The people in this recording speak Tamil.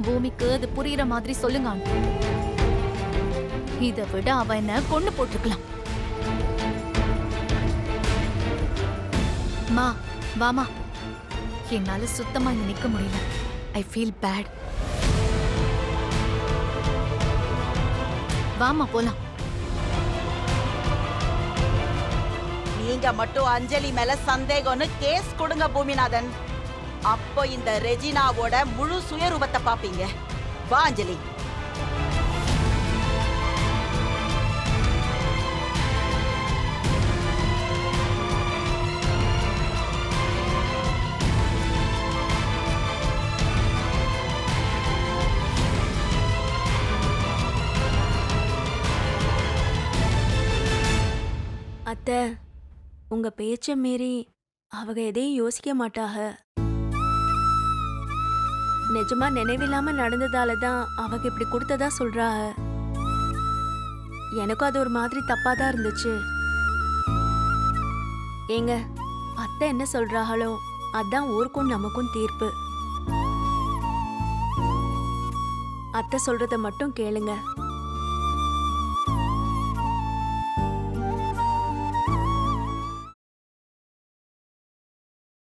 பூமிக்கு அது புரியுற மாதிரி சொல்லுங்க ஆண்டி. இதை விட அவ என்ன கொண்டு போட்டிருக்கலாம். மா வாமா, என்னால சுத்தமா இங்க நிக்க முடியல. I feel bad. வாமா போலாம். நீங்க மட்டும் அஞ்சலி மேல சந்தேகம்னு கேஸ் கொடுங்க பூமிநாதன். அப்போ இந்த ரெஜினாவோட முழு சுயரூபத்தை பாப்பீங்க. வா அஞ்சலி. அத்தை, உங்க பேச்ச மீறி அவங்க எதையும் யோசிக்க மாட்டாக. நிஜமா நினைவில்லாம நடந்ததால தான் அவங்க இப்படி கொடுத்ததா சொல்றாக. எனக்கும் அது ஒரு மாதிரி தப்பா தான் இருந்துச்சு. ஏங்க, அத்தை என்ன சொல்றாங்களோ அதான் ஊருக்கும் நமக்கும் தீர்ப்பு. அத்தை சொல்றத மட்டும் கேளுங்க.